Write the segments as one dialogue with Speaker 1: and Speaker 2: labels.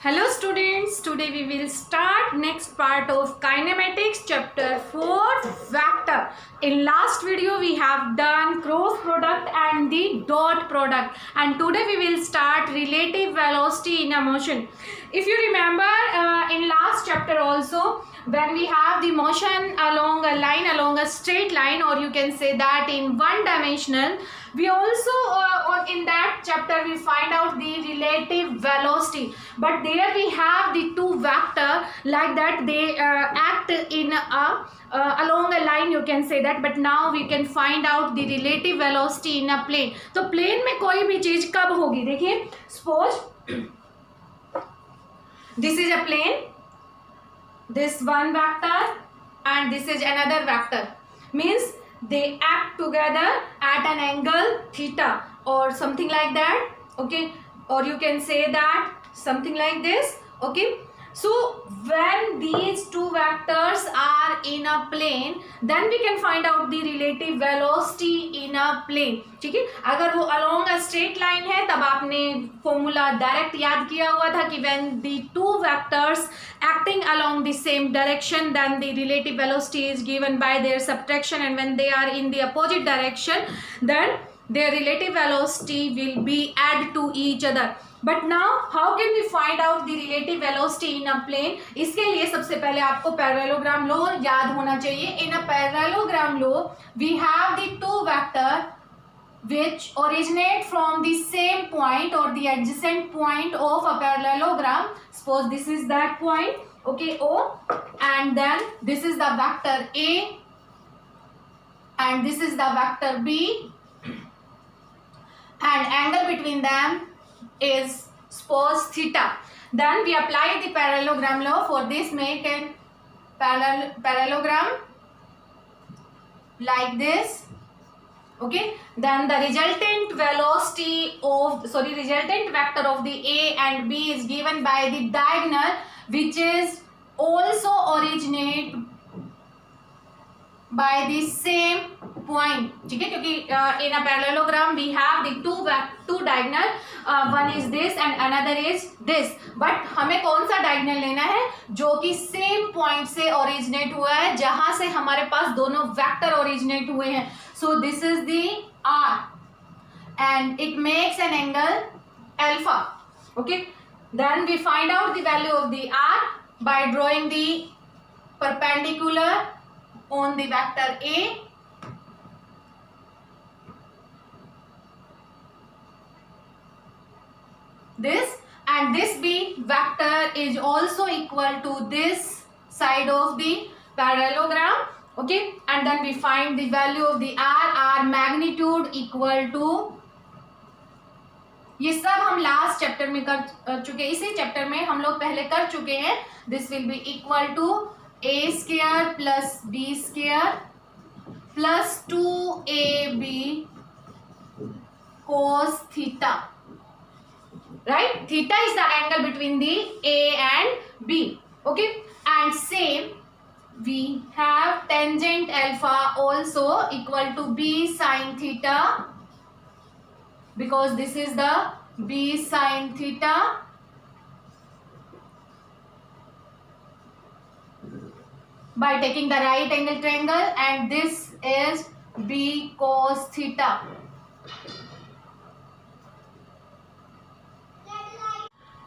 Speaker 1: Hello students, today we will start next part of kinematics chapter 4 vector. In last video we have done cross product and the dot product, and today we will start relative velocity in a motion. If you remember in last chapter also, when we have the motion along a line, along a straight line, or you can say that in one dimensional, we also in that chapter we find out the relative velocity, but there we have the two vector like that they act in a along a line, you can say that, but now we can find out the relative velocity in a plane. तो plane में कोई भी चीज कब होगी, देखिए suppose this is a plane, this one vector and this is another vector, means they act together at an angle theta or something like that, okay, or you can say that something like this, okay. So when these two vectors are in a plane, then we can find out the relative velocity in a plane. ठीक है, अगर वो along a straight line है तब आपने formula direct याद किया हुआ था कि when the two vectors acting along the same direction, then the relative velocity is given by their subtraction, and when they are in the opposite direction, then their relative velocity will be add to each other. But now how can we find out the relative velocity in a plane? इसके लिए सबसे पहले आपको parallelogram law याद होना चाहिए. In a parallelogram law we have the two vector which originate from the same point or the adjacent point of a parallelogram. Suppose this is that point, okay, O, and then this is the vector A and this is the vector B, and angle between them is suppose theta. Then we apply the parallelogram law. For this make a parallelogram like this, okay. Then the resultant vector of the A and B is given by the diagonal, which is also originate by the same point, ठीक है, क्योंकि in a parallelogram we have the two diagonal, one is this and another is this, but हमें कौन सा diagonal लेना है जो कि same point से originate हुआ है, जहां से हमारे पास दोनों vector originate हुए हैं. So this is the R and it makes an angle alpha, okay. Then we find out the value of the R by drawing the perpendicular on the vector A, this, and this B vector is also equal to this side of the parallelogram, okay. And then we find the value of the R magnitude equal to, ये सब हम last chapter में कर चुके हैं, इसी chapter में हम लोग पहले कर चुके हैं. This will be equal to a square plus b square plus 2ab cos theta, right? Theta is the angle between the A and B, okay. And same we have tangent alpha also equal to b sin theta, because this is the b sin theta, by taking the right angle triangle, and this is b cos theta.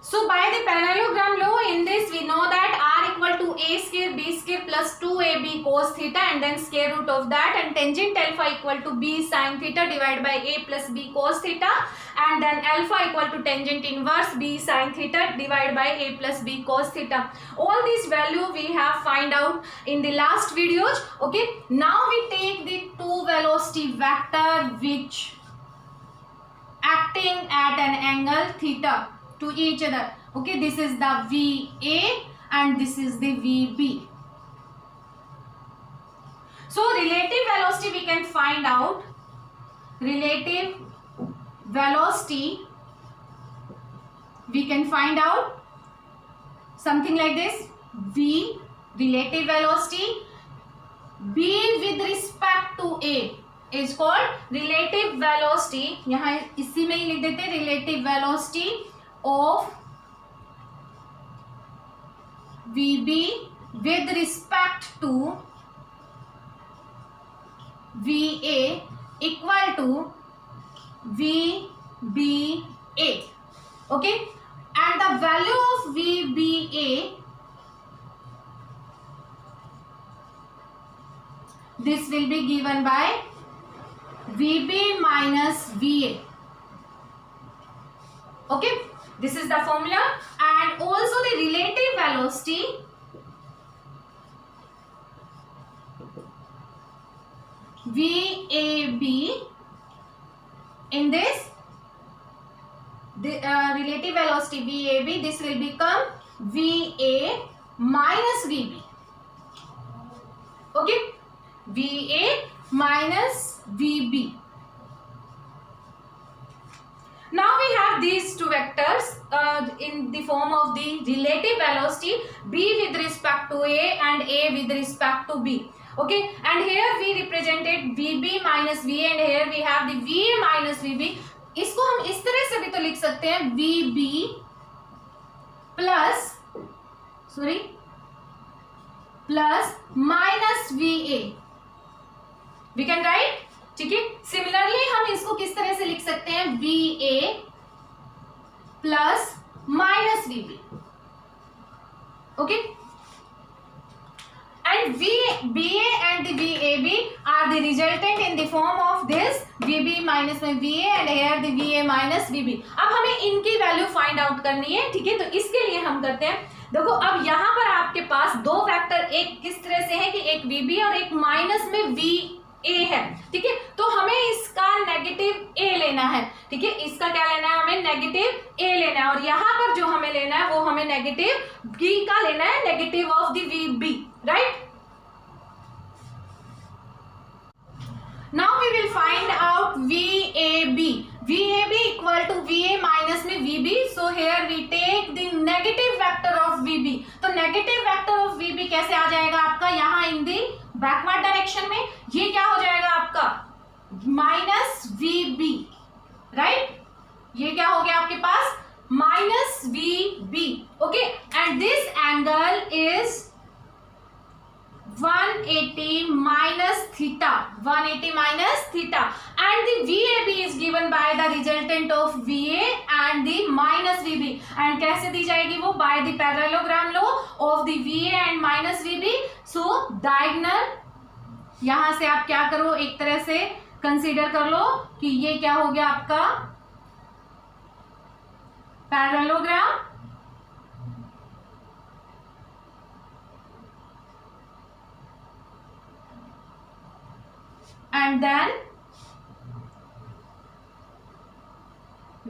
Speaker 1: So by the parallelogram law, in this we know that R equal to a square b square plus 2ab cos theta, and then square root of that, and tangent alpha equal to b sin theta divided by a plus b cos theta, and then alpha equal to tangent inverse b sin theta divided by a plus b cos theta. All these value we have find out in the last videos, okay. Now we take the two velocity vector which acting at an angle theta to each other, okay. This is the VA and this is the VB. So relative velocity we can find out, relative velocity we can find out something like this, V relative velocity, B with respect to A is called relative velocity. यहाँ इसी में ही लिख देते relative velocity of VB with respect to VA equal to VBA. Okay, and the value of VBA, this will be given by VB minus VA. Okay, this is the formula. And also the relative velocity VAB, in this the relative velocity VAB, this will become VA minus VB. Okay, VA minus VB. Now we have these two vectors in the form of the relative velocity, B with respect to A and A with respect to B. Okay, and here we represented VB minus VA and here we have the VA minus VB. इसको हम इस तरह से भी तो लिख सकते हैं, VB plus minus VA, we can write. ठीक है, सिमिलरली हम इसको किस तरह से लिख सकते हैं, VA plus minus VB. Okay, and VBA and the VAB are the resultant in the form of this VB minus VA and here the VA minus VB. अब हमें इनकी वैल्यू फाइंड आउट करनी है. ठीक है, तो इसके लिए हम करते हैं, देखो अब यहाँ पर आपके पास दो वेक्टर एक किस तरह से है कि एक VB और एक माइनस में VA है. ठीक है, तो हमें इसका नेगेटिव A लेना है. ठीक है, इसका क्या लेना है, हमें नेगेटिव A लेना है, और यहाँ पर जो हमें लेना है वो हमें नेगेटिव B का लेना है, negative of the VB. Right, now we will find out VAB. VAB equal to VA minus में VB. So here we take the negative vector of VB. तो negative vector of VB कैसे आ जाएगा आपका, यहाँ in the backward direction में ये क्या हो जाएगा आपका minus VB. राइट, ये क्या हो गया आपके पास minus VB. Okay, and this angle is 180 minus theta, 180 minus theta, and the VAB is given by the resultant of VA and the minus VB. and कैसे दी जाएगी वो, by the parallelogram law of the VA and minus VB. so diagonal, यहाँ से आप क्या करो, एक तरह से कंसीडर कर लो कि ये क्या हो गया आपका parallelogram, and then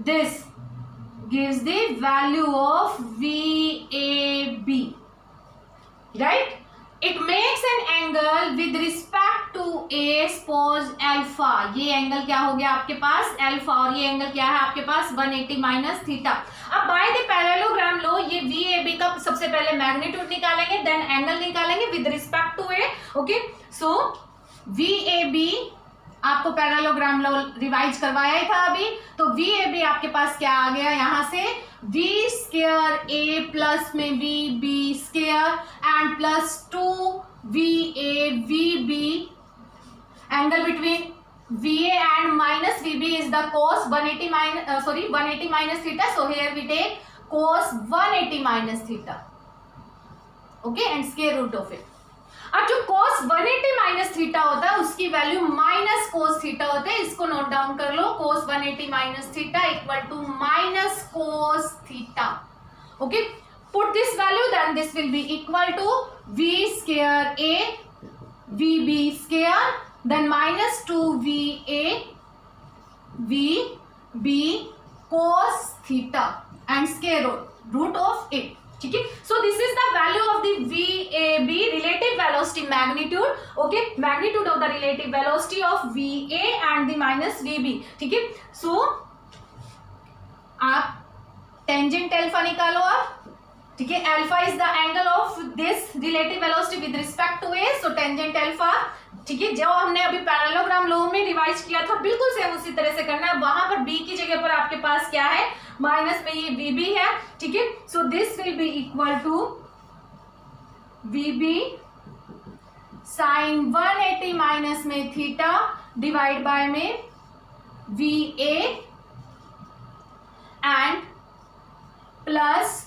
Speaker 1: this gives the value of VAB. right, it makes an angle with respect to A, suppose alpha. ये एंगल क्या हो गया आपके पास अल्फा, और ये एंगल क्या है आपके पास 180 माइनस थीटा. अब बाय द पैरेललोग्राम लो ये VAB का सबसे पहले मैग्नीट्यूड निकालेंगे, देन एंगल निकालेंगे with respect to A. Okay, so VAB आपको पैरेललोग्राम रिवाइज करवाया ही था अभी, तो VAB आपके पास क्या आ गया, यहाँ से V स्क्वायर A प्लस में VB square and plus 2VA VB, angle between VA and minus VB is the cos 180 minus theta. So here we take cos 180 minus theta. Okay, and square root of it. अब जो cos 180 minus theta होता है उसकी value minus cos theta होते हैं, इसको note down कर लो, cos 180 minus theta equal to minus cos theta. Okay, put this value, then this will be equal to V square A VB square, then minus 2VA VB cos theta and square root of it. ठीक है, so this is the value of the VAB relative velocity magnitude. Okay, magnitude of the relative velocity of VA and the minus VB. ठीक है, सो आप tangent alpha निकालो आप. ठीक है, alpha is the angle of this relative velocity with respect to A, so tangent alpha. ठीक है, जो हमने अभी पैरेललोग्राम लॉ में रिवाइज किया था बिल्कुल सेम उसी तरह से करना है. वहां पर B की जगह पर आपके पास क्या है, माइनस में ये VB है. ठीक है, so this will be equal to VB sine 180 minus में थीटा डिवाइड बाय में VA and plus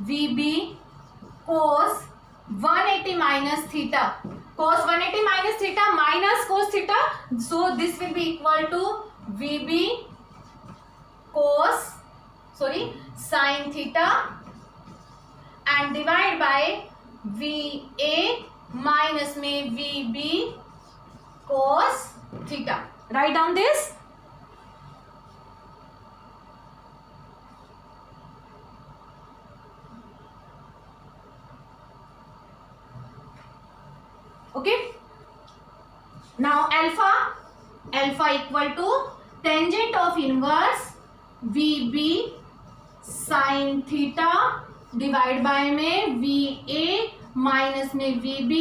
Speaker 1: VB cos 180 minus theta, cos 180 minus theta minus cos theta, so this will be equal to VB cos sin theta and divide by VA minus में VB cos theta. Write down this. Okay. Now alpha equal to tangent of inverse VB sin theta divide by में VA minus में VB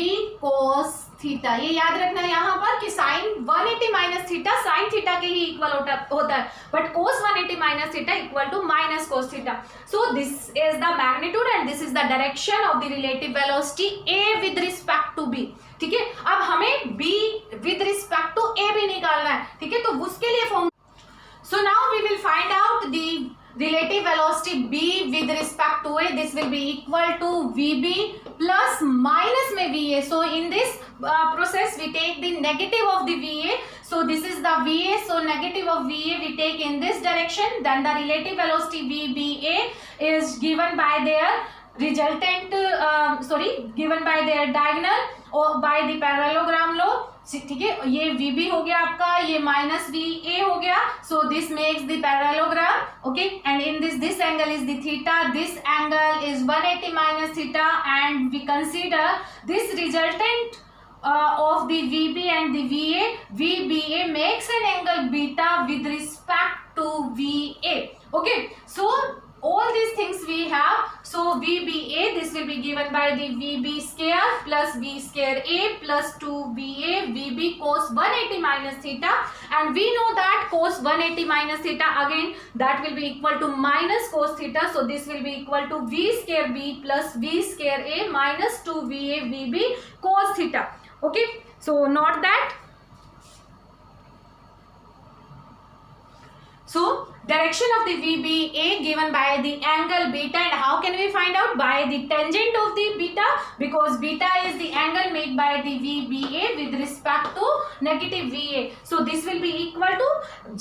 Speaker 1: cos theta. ये याद रखना है यहाँ पर कि sine 180 minus theta sine theta के ही इक्वल होता है, but cos 180 minus theta equal to minus cos theta. So this is the magnitude and this is the direction of the relative velocity A with respect to B. ठीक है, अब हमें B with respect to A भी निकालना है. ठीक है, तो उसके लिए form. So now we will find out the relative velocity B with respect to A. This will be equal to VB plus minus में VA. So in this process we take the negative of the VA. So this is the VA. So negative of VA we take in this direction. Then the relative velocity VBA is given by their resultant given by their diagonal or by the parallelogram law. ठीक है, ये VB हो गया आपका, ये minus VA हो गया. So this makes the parallelogram. Okay, and in this angle is the theta, this angle is 180 minus theta and we consider this resultant of the VB and the VA. VBA makes an angle beta with respect to VA. Okay, so all these things we have. So VBA, this will be given by the VB square plus V square A plus 2VA VB cos 180 minus theta, and we know that cos 180 minus theta again that will be equal to minus cos theta. So this will be equal to V square B plus V square A minus 2VA VB cos theta. Okay, so note that. So direction of the VBA given by the angle beta, and how can we find out? By the tangent of the beta, because beta is the angle made by the VBA with respect to negative VA. So this will be equal to,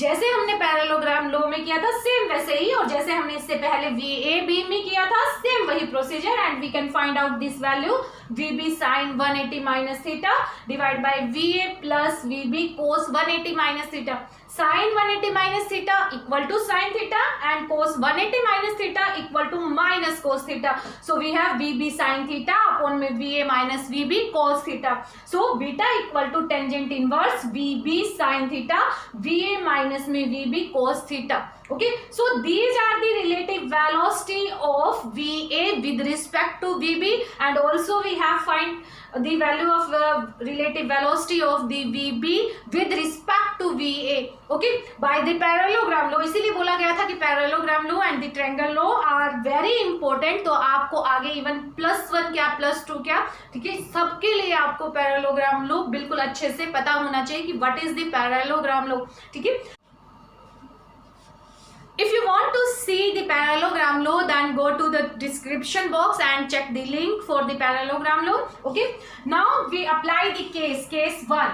Speaker 1: जैसे हमने parallelogram law में किया था same वैसे ही, और जैसे हमने इससे पहले VAB में किया था सेम वही procedure, and we can find out this value VB sin 180 minus theta divided by VA plus VB cos 180 minus theta. Sin 180 minus theta equal to sin theta and cos 180 minus theta equal to minus cos theta. So we have VB sin theta upon में VA minus VB cos theta. So beta equal to tangent inverse VB sin theta VA minus में VB cos theta. Okay, so these are the relative velocity of VA with respect to VB, and also we have find the value of relative velocity of the VB with respect to VA. Okay, by the parallelogram law. इसीलिए बोला गया था कि parallelogram law and the triangle law are very important. तो आपको आगे even +1 क्या +2 क्या, ठीक है, सबके लिए आपको parallelogram law बिल्कुल अच्छे से पता होना चाहिए कि what is the parallelogram law. ठीक है. If you want to see the parallelogram law, then go to the description box and check the link for the parallelogram law. Okay, now we apply the case 1.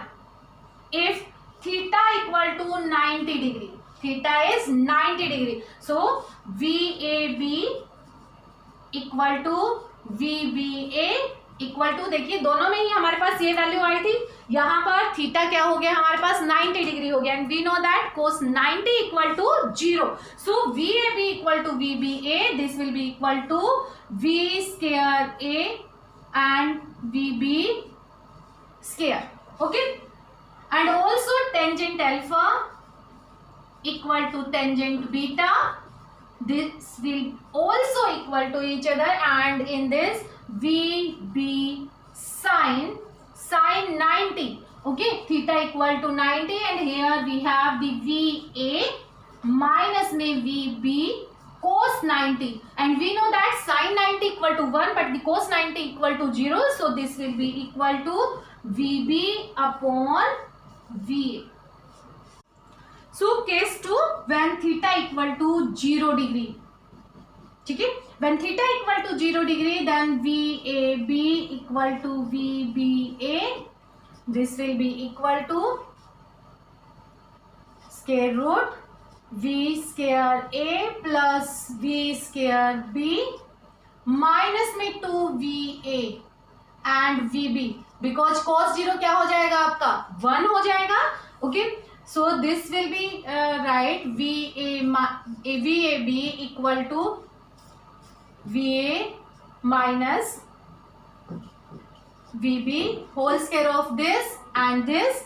Speaker 1: If theta equal to 90 degree, theta is 90 degree, so VAB equal to VBA equal to, देखिए दोनों में ही हमारे पास ये value आई थी, यहाँ पर theta क्या हो गया हमारे पास 90 डिग्री हो गया, and we know that cos 90 equal to 0. So VAB equal to VBA, this will be equal to V square A and VB square. Okay, and also tangent alpha equal to tangent beta, this will also equal to each other, and in this VB sin 90. Okay, theta equal to 90, and here we have the VA minus में VB cos 90, and we know that sin 90 equal to 1, but the cos 90 equal to 0, so this will be equal to VB upon VA. So case 2, when theta equal to 0 degree, ठीक है, when theta equal to 0 degree, then VAB equal to VBA, this will be equal to square root V square A plus V square B minus में 2VA and VB, because cos 0 क्या हो जाएगा आपका 1 हो जाएगा. Okay, so this will be right VAB equal to VA minus VB whole square of this and this,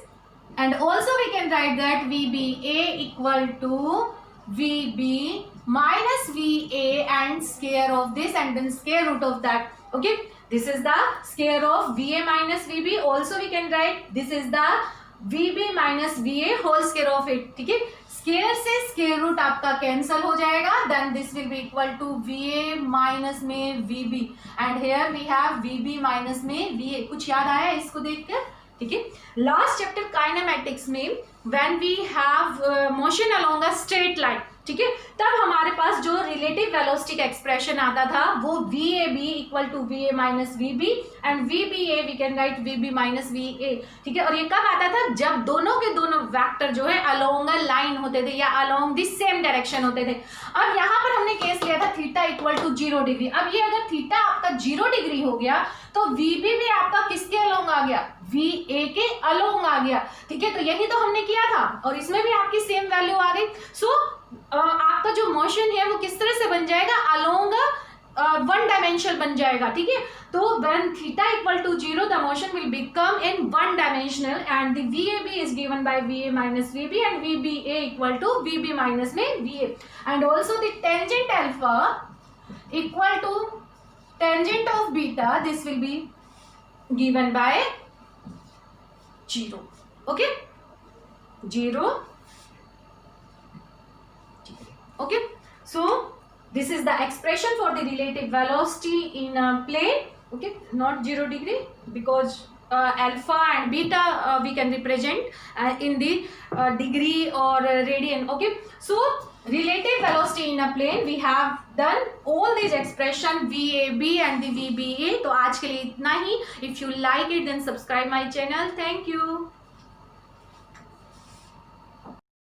Speaker 1: and also we can write that VBA equal to VB minus VA and square of this and then square root of that. Okay, this is the square of VA minus VB. Also we can write this is the VB minus VA whole square of it. ठीक है, square से square root आपका cancel हो जाएगा, then this will be equal to VA minus में VB and here we have VB minus में VA. कुछ याद आया इसको देखकर? ठीक है, लास्ट चैप्टर काइनेमेटिक्स में when we have motion along a straight line, ठीक है, तब हमारे पास जो रिलेटिव वेलोसिटी का एक्सप्रेशन आता था वो VAB equal to VA minus VB and VBA we can write VB minus VA. ठीक है, और ये कब आता था? जब दोनों के दोनों वेक्टर जो है अलोंग अ लाइन होते थे या अलोंग द सेम डायरेक्शन होते थे. अब यहाँ पर हमने केस लिया था थीटा इक्वल टू 0 डिग्री. अब ये अगर थीटा आपका 0 डिग्री हो गया तो VB भी आपका किसके अलोंग आ गया? VA के अलोंग आ गया. ठीक है, तो यही तो हमने किया था और इसमें भी आपकी सेम वैल्यू आ गई. सो आपका जो मोशन है वो किस तरह से बन जाएगा? अलोंग वन डायमेंशनल बन जाएगा. ठीक है, तो when theta equal to 0 the motion will become in one dimensional and the VAB is given by VA minus VB and VBA equal to VB minus में VA and also the tangent alpha equal to tangent of beta, this will be given by 0. Okay, 0. Okay, so this is the expression for the relative velocity in a plane. Okay, not 0 degree because alpha and beta we can represent in the degree or radian. Okay, so relative velocity in a plane we have done all these expression VAB and the VBA. तो आज के लिए इतना ही. If you like it then subscribe my channel. Thank you.